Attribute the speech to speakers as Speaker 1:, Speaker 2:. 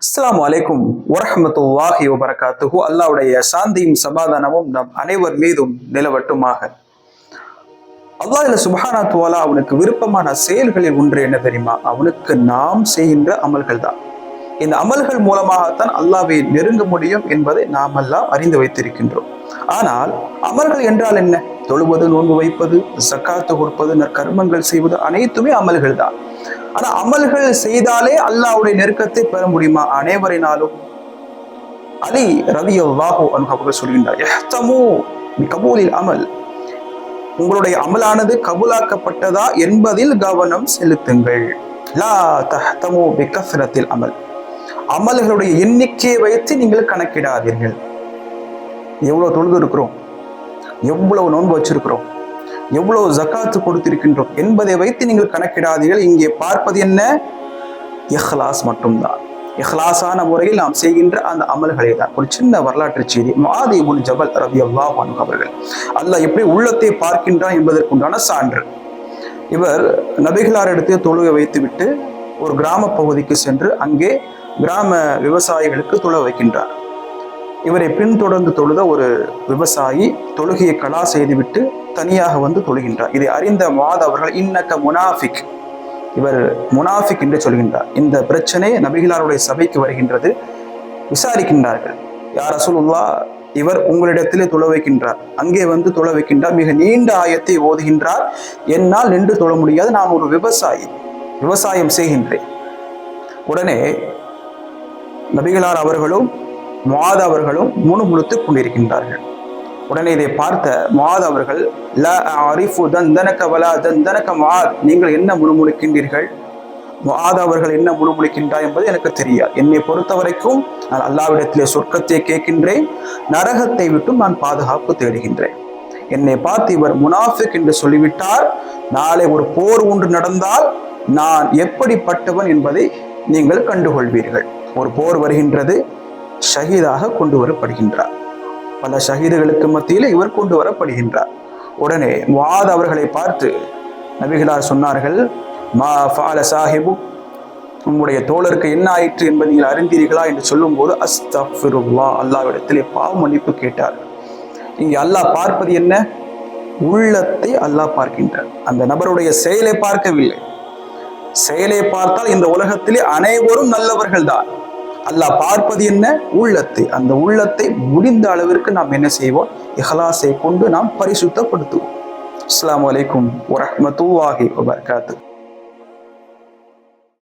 Speaker 1: அஸ்ஸலாமு அலைக்கும் வரஹ்மத்துல்லாஹி வபரகாத்துஹு. அல்லாஹ்வுடைய சாந்தியும் சமாதானமும் நம் அனைவர் மீதும் நிலவட்டுமாக. அல்லாஹ் சுப்ஹானஹு வ தஆலா அவனுக்கு விருப்பமான செயல்களில் ஒன்று என்ன தெரியுமா? அவனுக்கு நாம் செய்கின்ற அமல்கள் தான். இந்த அமல்கள் மூலமாகத்தான் அல்லாஹ்வை நெருங்க முடியும் என்பதை நாம் எல்லாம் அறிந்து வைத்திருக்கின்றோம். ஆனால் அமல்கள் என்றால் என்ன? தொழுவது, நோன்பு வைப்பது, ஜக்காத்து கொடுப்பது, நற்கர்மங்கள் செய்வது அனைத்துமே அமல்கள் தான். ஆனா அமல்கள் செய்தாலே அல்லாஹ்வுடைய நெருக்கத்தை பெற முடியுமா அனைவரினாலும்? அலி ரலியல்லாஹு அன்ஹு அவர்கள் சொல்கின்றார், இஹ்தமு பிகபூலில் அமல், உங்களுடைய அமலானது கபூலாக்கப்பட்டதா என்பதில் கவனம் செலுத்துங்கள். லா தஹ்தமு பிகஸ்ரத்தில் அமல், அமல்களுடைய எண்ணிக்கையை வைத்து நீங்கள் கணக்கிடாதீர்கள். எவ்வளவு தொழுது இருக்கிறோம், எவ்வளவு நோன்பு வச்சிருக்கிறோம், எவ்வளவு ஜக்காத்து கொடுத்திருக்கின்றோம் என்பதை வைத்து நீங்கள் கணக்கிடாதீர்கள். இங்கே பார்ப்பது என்ன? இஹ்லாஸ் மட்டும்தான். இஹ்லாஸான முறையில் நாம் செய்கின்ற அந்த அமல்களை தான். ஒரு சின்ன வரலாற்று செய்தி. முஆத் இப்னு ஜபல் ரலியல்லாஹு அன்ஹு அவர்கள், அல்லாஹ் எப்படி உள்ளத்தை பார்க்கின்றான் என்பதற்குண்டான சான்று. இவர் நபிகளார் இடத்தை தொழுகை வைத்துவிட்டு ஒரு கிராம பகுதிக்கு சென்று அங்கே கிராம விவசாயிகளுக்கு தொழ வைக்கின்றார். இவரை பின்தொடர்ந்து தொழுத ஒரு விவசாயி தொழுகையை கலா செய்துவிட்டு தனியாக வந்து தொழுகின்றார். இதை அறிந்த முஆத் அவர்கள், இன்னக்க முனாஃபிக், இவர் முனாஃபிக் என்று சொல்கின்றார். இந்த பிரச்சனை நபிகளாருடைய சபைக்கு வருகின்றது. விசாரிக்கின்றார்கள், யார் ரசூலுல்லாஹ், இவர் உங்களிடத்திலே தொழ வைக்கின்றார், அங்கே வந்து தொழ வைக்கின்றார், மிக நீண்ட ஆயத்தை ஓதுகின்றார், என்னால் நின்று தொழ முடியாது, நான் ஒரு விவசாயி, விவசாயம் செய்கின்றேன். உடனே நபிகளார் அவர்களும் முஆத் அவர்களும் முணுமுணுத்து கொண்டிருக்கின்றார்கள். உடனே இதை பார்த்த முஆத் அவர்கள், லா அரிஃபு தந்தனக வலா தந்தனக முஆத், நீங்கள் என்ன முணுமுணுக்கின்றீர்கள்? முஆத் அவர்கள் என்ன முணுமுணுக்கின்றார் என்பது எனக்கு தெரியாது. என்னை பொறுத்த வரைக்கும் நான் அல்லாஹ்விடத்திலே சொர்க்கத்தை கேட்கின்றேன், நரகத்தை விட்டும் நான் பாதுகாப்பு தேடுகின்றேன். என்னை பார்த்து இவர் முனாஃபிக் என்று சொல்லிவிட்டார். நாளை ஒரு போர் ஒன்று நடந்தால் நான் எப்படிப்பட்டவன் என்பதை நீங்கள் கண்டுகொள்வீர்கள். ஒரு போர் வருகின்றது, ஷஹீதாக கொண்டு வரப்படுகின்றார். பல ஷஹீதுகளுக்கு மத்தியில் இவர் கொண்டு வரப்படுகின்றார். உடனே முஆத் அவர்களை பார்த்து நபிகளார் சொன்னார்கள், மா ஃபஅல சாஹிபு, உங்களுடைய தோழருக்கு என்ன ஆயிற்று என்பதை நீங்கள் அறிந்தீர்களா என்று சொல்லும் போது, அஸ்தக்ஃபிருல்லாஹ், அல்லாஹ்விடத்திலே பாவ மன்னிப்பு கேட்டார். இங்கே அல்லாஹ் பார்ப்பது என்ன? உள்ளத்தை அல்லாஹ் பார்க்கின்றார். அந்த நபருடைய செயலை பார்க்கவில்லை. செயலை பார்த்தால் இந்த உலகத்திலே அனைவரும் நல்லவர்கள் தான். அல்லாஹ் பார்ப்பது என்ன? உள்ளத்தை. அந்த உள்ளத்தை முடிந்த அளவிற்கு நாம் என்ன செய்வோம்? இஹ்லாஸை கொண்டு நாம் பரிசுத்தப்படுத்துவோம். அஸ்ஸலாமு அலைக்கும் வரஹ்மத்துல்லாஹி வபரகாத்துஹு.